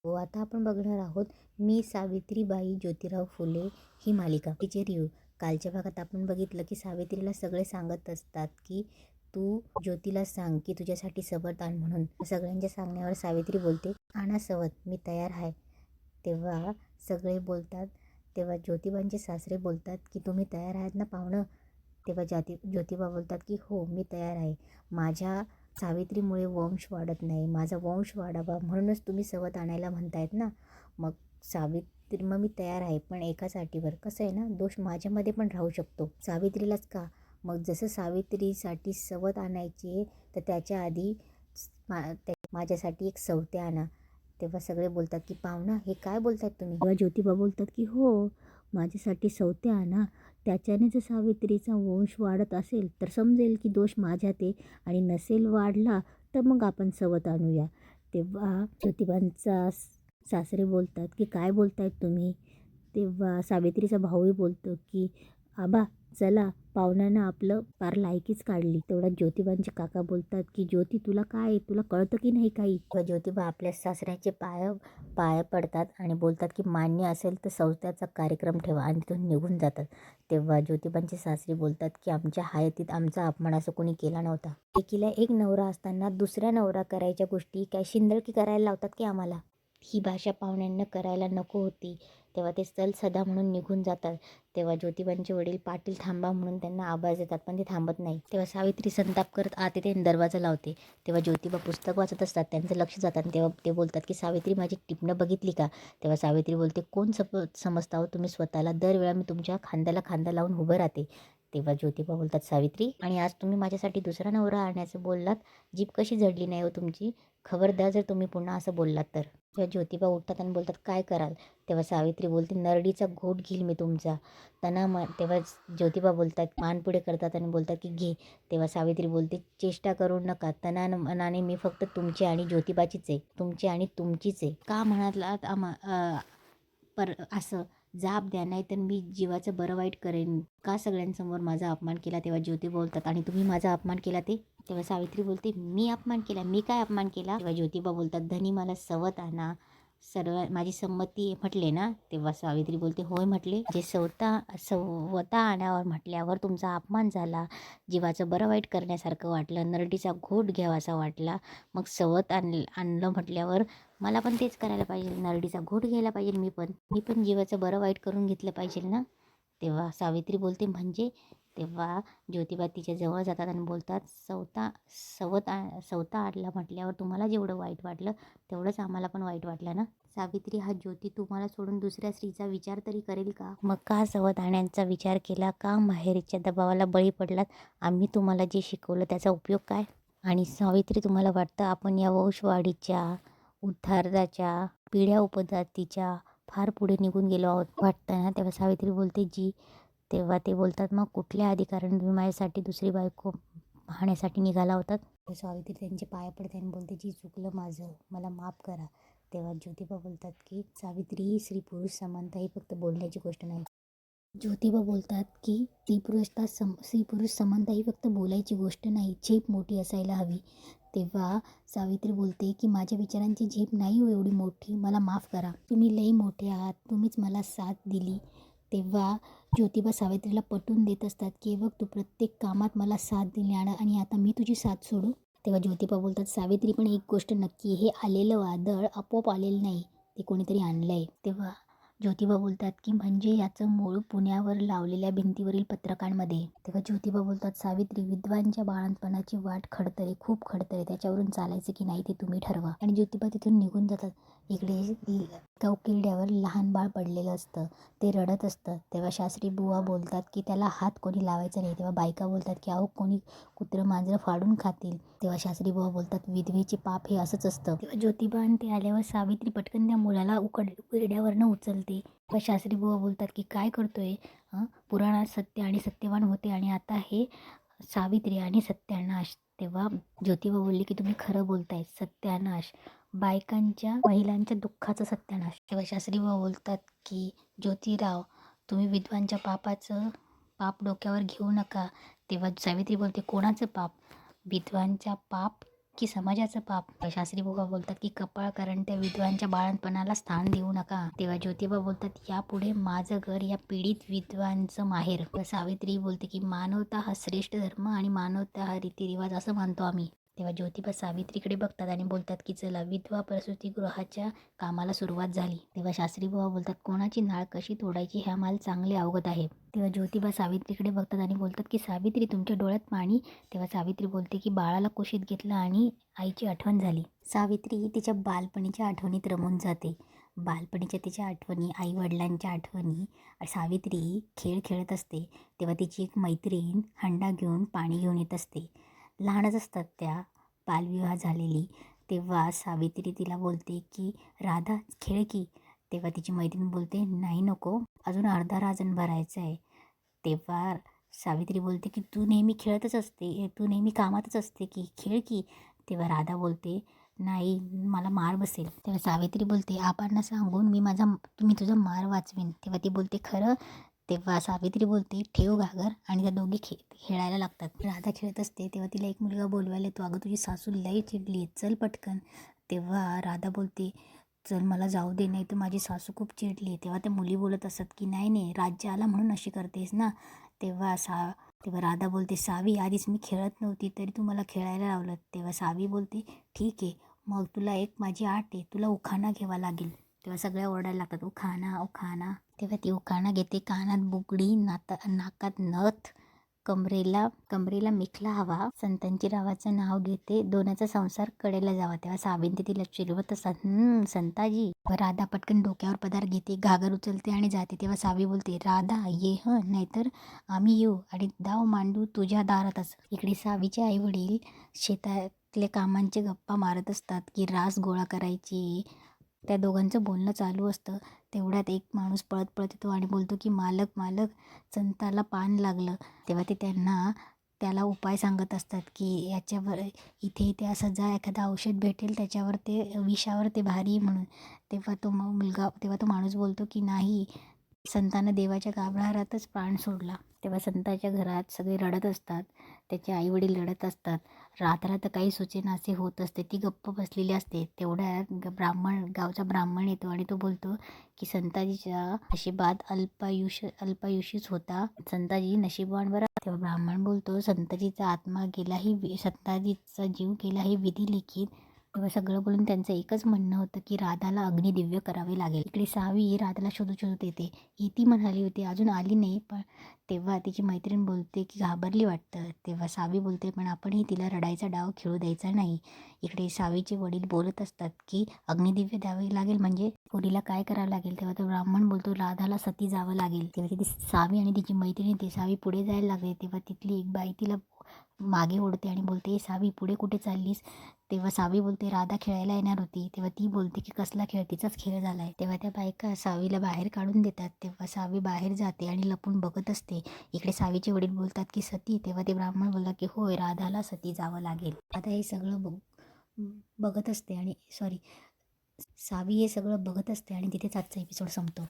हो, आता आपण बघणार आहोत मी सावित्रीबाई ज्योतिराव फुले ही मालिका. तिचे रिव्ह्यू. कालच्या भागात आपण बघितलं की सावित्रीला सगळे सांगत असतात की तू ज्योतीला सांग की तुझ्यासाठी सवत आण म्हणून. सगळ्यांच्या सांगण्यावर सावित्री बोलते, आणा सवत, मी तयार आहे. तेव्हा सगळे बोलतात. तेव्हा ज्योतिबांचे सासरे बोलतात की तुम्ही तयार आहात ना पाहुणं. तेव्हा ज्योतिबा बोलतात की हो, मी तयार आहे. माझ्या सावित्रीमुळे वंश वाढत नाही, माझा वंश वाढावा म्हणूनच तुम्ही सवत आणायला म्हणतायत ना. मग मग मी तयार आहे, पण एकाच अटीवर. कसं आहे ना, दोष माझ्यामध्ये पण राहू शकतो, सावित्रीलाच का. मग जसं सावित्रीसाठी सवत आणायची तर त्याच्या आधी माझ्यासाठी एक सवते आणा. तेव्हा सगळे बोलतात की पाहुणा हे काय बोलतात तुम्ही. तेव्हा ज्योतिबा बोलतात की हो, माझ्यासाठी सवते आणा. त्याच्याने जर सावित्रीचा वंश वाढत असेल तर समजेल की दोष माझ्यात आहे, आणि नसेल वाढला तर मग आपण सवत आणूया. तेव्हा ज्योतिबांचा सासरे बोलतात की काय बोलतायत तुम्ही. तेव्हा सावित्रीचा भाऊही बोलतो की आबा चला, पाहुण्यानं आपलं पार लायकीच काढली. तेवढा ज्योतिबांचे काका बोलतात की ज्योती तुला काय, तुला कळतं की नाही काही. तेव्हा ज्योतिबा आपल्या सासऱ्याचे पाय पडतात आणि बोलतात की मान्य असेल तर सौत्याचा कार्यक्रम ठेवा, आणि तिथून निघून जातात. तेव्हा ज्योतिबांचे सासरे बोलतात की आमच्या हयातीत आमचा अपमान असं कोणी केला नव्हता. एकीला एक नवरा असताना दुसऱ्या नवरा करायच्या गोष्टी काय शिंदळकी करायला लावतात की आम्हाला. ही भाषा पाहुण्यांना करायला नको होती. तेव्हा ते चल सदा म्हणून निघून जातात. तेव्हा ज्योतिबांचे वडील पाटील थांबा म्हणून त्यांना आवाज देतात, पण ते थांबत नाही. तेव्हा सावित्री संताप करत आत येते आणि दरवाजा लावते. तेव्हा ज्योतिबा पुस्तक वाचत असतात, त्यांचं लक्ष जातात. तेव्हा ते बोलतात की सावित्री माझी टिपणं बघितली का. तेव्हा सावित्री बोलते कोण समजता हो तुम्ही स्वतःला, दरवेळा मी तुमच्या खांद्याला खांदा लावून उभं राहते. तेव्हा ज्योतिबा बोलतात सावित्री, आणि आज तुम्ही माझ्यासाठी दुसरा नवरा आणण्याचं बोललात, जीभ कशी जडली नाही हो तुमची. खबरदार जर तुम्ही पुन्हा असं बोललात तर. तेव्हा ज्योतिबा उठतात आणि बोलतात काय कराल. तेव्हा सावित्री बोलते नरडीचा घोट घेईल मी तुमचा. तेव्हा ज्योतिबा बोलतात मान पुढे करतात आणि बोलतात की घे. तेव्हा सावित्री बोलते चेष्टा करू नका, तनान मनाने मी फक्त तुमची आणि ज्योतिबाचीच आहे, तुमची आणि तुमचीच आहे. का म्हणालात पर असं जाब द्या, नाही तर मी जीवाचं बरं वाईट करेन. का सगळ्यांसमोर माझा अपमान केला. तेव्हा ज्योती बोलतात आणि तुम्ही माझा अपमान केला ते. तेव्हा सावित्री बोलते मी अपमान केला, मी काय अपमान केला. तेव्हा ज्योतिबा बोलतात धनी मला सवत आणा, सर्व माझी संमती म्हटले ना. तेव्हा सावित्री बोलते होय म्हटले. जे सवता आणावर म्हटल्यावर तुमचा अपमान झाला, जीवाचं बरं वाईट करण्यासारखं वाटलं, नरडीचा घोट घ्यावासा वाटला. मग सवत आणलं म्हटल्यावर मला पण तेच करायला पाहिजे, नरडीचा घोट घ्यायला पाहिजे. मी पण जीवाचं बरं वाईट करून घेतलं पाहिजे ना. तेव्हा सावित्री बोलते म्हणजे. तेव्हा ज्योतिबा तिच्या जवळ जातात आणि बोलतात सवता आणला म्हटल्यावर तुम्हाला जेवढं वाईट वाटलं तेवढंच आम्हाला पण वाईट वाटलं ना. सावित्री हा ज्योती तुम्हाला सोडून दुसऱ्या स्त्रीचा विचार तरी करेल का. मग का सवत आणण्याचा विचार केला, का माहेरीच्या दबावाला बळी पडलात. आम्ही तुम्हाला जे शिकवलं त्याचा उपयोग काय. आणि सावित्री तुम्हाला वाटतं आपण या वंशवाढीच्या उद्धाराच्या पिढ्या उपजातीच्या फार पुढे निघून गेलो आहोत वाटतं ना. तेव्हा सावित्री बोलते जी. तेव्हा ते बोलतात मग कुठल्या अधिकाराने तुम्ही माझ्यासाठी दुसरी बायको पाहण्यासाठी निघाला होतात. सावित्री त्यांचे पाय पडते आणि बोलते जी चुकलं माझं, मला माफ करा. तेव्हा ज्योतिबा बोलतात की सावित्री ही स्त्री पुरुष समानता ही फक्त बोलण्याची गोष्ट नाही. ज्योतिबा बोलतात की स्त्री पुरुष समानता ही फक्त बोलायची गोष्ट नाही, झेप मोठी असायला हवी. तेव्हा सावित्री बोलते की माझ्या विचारांची झेप नाही हो एवढी मोठी, मला माफ करा. तुम्ही लई मोठे आहात, तुम्हीच मला साथ दिली. तेव्हा ज्योतिबा सावित्रीला पटवून देत असतात की बघ तू प्रत्येक कामात मला साथ दिली आणि आता मी तुझी साथ सोडू. तेव्हा ज्योतिबा बोलतात सावित्री पण एक गोष्ट नक्की, हे आलेलं वादळ आपोआप आलेलं नाही, ते कोणीतरी आणलं आहे. तेव्हा ज्योतिबा बोलतात की म्हणजे याचं मूळ पुण्यावर लावलेल्या भिंतीवरील पत्रकांमध्ये. तेव्हा ज्योतिबा बोलतात सावित्री विद्वांच्या बाळणपणाची वाट खडतरे, खूप खडतरे, त्याच्यावरून चालायचं की नाही ते तुम्ही ठरवा. आणि ज्योतिबा तिथून निघून जातात. इकडे कवकिरड्यावर लहान बाळ पडलेलं असतं, ते रडत असतं. तेव्हा शास्त्री बुवा बोलतात की त्याला हात कोणी लावायचा नाही. तेव्हा बायका बोलतात की अहो कोणी कुत्रं मांजरं फाडून खातील. तेव्हा शास्त्री बुवा बोलतात विधवेचे पाप हे असंच असतं. तेव्हा ज्योतिबा आणि ते आल्यावर सावित्री पटकन त्या मुलाला उकिरड्यावरनं उचलते. तेव्हा शास्त्री बुवा बोलतात की काय करतोय, पुराणात सत्य आणि सत्यवान होते आणि आता हे सावित्री आणि सत्यानाश. तेव्हा ज्योतिबा बोलली की तुम्ही खरं बोलताय, सत्यानाश बायकांच्या महिलांच्या दुःखाचं सत्यानाश. तेव्हा शास्त्री बुवा बोलतात की ज्योतिराव तुम्ही विद्वांच्या पाप डोक्यावर घेऊ नका. तेव्हा सावित्री बोलते कोणाचं पाप. विद्वांचा पाप की समाजाचं पाप. शास्त्री बुवा बोलतात की कपाळ कारण त्या विधवांच्या बाळणपणाला स्थान देऊ नका. तेव्हा ज्योतिबा बोलतात यापुढे माझं घर या पीडित विधवांचं माहेर. सावित्री बोलते की मानवता हा श्रेष्ठ धर्म आणि मानवता हा रीतिरिवाज असं मानतो आम्ही. तेव्हा ज्योतिबा सावित्रीकडे बघतात आणि बोलतात की चला विधवा प्रसूतिगृहाच्या कामाला सुरुवात झाली. तेव्हा शास्त्री बुवा बोलतात कोणाची नाळ कशी तोडायची हे आम्हाला चांगले अवगत आहे. तेव्हा ज्योतिबा सावित्रीकडे बघतात आणि बोलतात की सावित्री तुमच्या डोळ्यात पाणी. तेव्हा सावित्री बोलते की बाळाला कुशीत घेतलं आणि आईची आठवण झाली. सावित्री तिच्या बालपणीच्या आठवणीत रमून जाते. बालपणीच्या तिच्या आठवणी, आई वडिलांच्या आठवणी. सावित्री खेळ खेळत असते तेव्हा तिची एक मैत्रीण हंडा घेऊन पाणी घेऊन येत असते. लहानच असतात त्या, बालविवाह झालेली. तेव्हा सावित्री तिला बोलते की राधा खेळ की. तेव्हा तिची मैत्रीण बोलते नाही नको, अजून अर्धा राजन भरायचं आहे. तेव्हा सावित्री बोलते की तू नेहमी खेळतच असते, तू नेहमी कामातच असते की, खेळ की. तेव्हा राधा बोलते नाही मला मार बसेल. तेव्हा सावित्री बोलते आबांना सांगून मी तुझा मार वाचवेन. तेव्हा ती बोलते खरं. तेव्हा सावित्री बोलते ठेव घागर आणि त्या दोघी खेळायला लागतात. राधा खेळत असते तेव्हा तिला एक मुलगा बोलवायला येतो. अगं तुझी सासू लई चिडली आहे, चल पटकन. तेव्हा राधा बोलते चल मला जाऊ दे, नाही तर माझी सासू खूप चिडली आहे. तेव्हा त्या मुली बोलत असतात की नाही नाही राज्य आला म्हणून अशी करतेस ना. तेव्हा राधा बोलते सावी आधीच मी खेळत नव्हती तरी तू मला खेळायला लावलं. तेव्हा सावी बोलते ठीक आहे मग तुला एक माझी आट आहे, तुला उखाणा घ्यावा लागेल. तेव्हा सगळ्या ओरडायला लागतात उखाणा उखाणा. तेव्हा ती उखाणा घेते. कानात बुगडी, नाकात नथ, कमरेला मिखला हवा, संतांची रावाचं नाव घेते, दोनाचा संसार कडेला जावा. तेव्हा सावित्री तिला चिरवत असतात संताजी. राधा पटकन डोक्यावर पदार घेते, घागर उचलते आणि जाते. तेव्हा सावी बोलते राधा ये नाहीतर आम्ही येऊ आणि दाव मांडू तुझ्या दारातच. इकडे सावीचे आई वडील शेतातले कामांचे गप्पा मारत असतात की रास गोळा करायची. त्या दोघांचं बोलणं चालू असतं. तेवढ्यात एक माणूस पळत पळत येतो आणि बोलतो की मालक संताला पान लागलं. तेव्हा ते त्याला उपाय सांगत असतात की याच्यावर इथे असं जा, एखादं औषध भेटेल त्याच्यावर ते विषावर ते भारी म्हणून. तेव्हा तो माणूस बोलतो की नाही, संतानं देवाच्या गाभाऱ्यातच प्राण सोडला. तेव्हा संताच्या घरात सगळे रडत असतात, त्याचे आईवडील रडत असतात. राधाला तर काही सुचेना असे होत असते, ती गप्प बसलेली असते. तेवढ्यात गावचा ब्राह्मण येतो आणि तो बोलतो की संताजीच्या नशिबात अल्पायुषीच होता, संताजी नशिबवान बरा. तेव्हा ब्राह्मण बोलतो संताजीचा जीव गेला हे विधी लिखित. तेव्हा सगळं बोलून त्यांचं एकच म्हणणं होतं की राधाला अग्निदिव्य करावे लागेल. इकडे सावी राधाला शोधत येते. ती म्हणाली होती अजून आली नाही. पण तेव्हा तिची मैत्रीण बोलते की घाबरली वाटतं. तेव्हा सावी बोलते पण आपणही तिला रडायचा डाव खेळू द्यायचा नाही. इकडे सावीचे वडील बोलत असतात की अग्निदिव्य द्यावे लागेल म्हणजे पोरीला काय करावं लागेल. तेव्हा तो ब्राह्मण बोलतो राधाला सती जावं लागेल. तेव्हा तिथे सावी आणि तिची मैत्रीण येते. सावी पुढे जायला लागते तेव्हा तिथली एक बाई तिला मागे ओढते आणि बोलते सावी पुढे कुठे चाललीस. तेव्हा सावी बोलते राधा खेळायला येणार होती. तेव्हा ती बोलते की कसला खेळ, तिचाच खेळ झालाय. तेव्हा त्या बायका सावीला बाहेर काढून देतात. तेव्हा सावी बाहेर जाते आणि लपून बघत असते. इकडे सावीचे वडील बोलतात की सती. तेव्हा ते ब्राह्मण बोलतात की होय राधाला सती जावं लागेल. आता हे सगळं बघत असते आणि सावी हे सगळं बघत असते आणि तिथेच आजचा एपिसोड संपतो.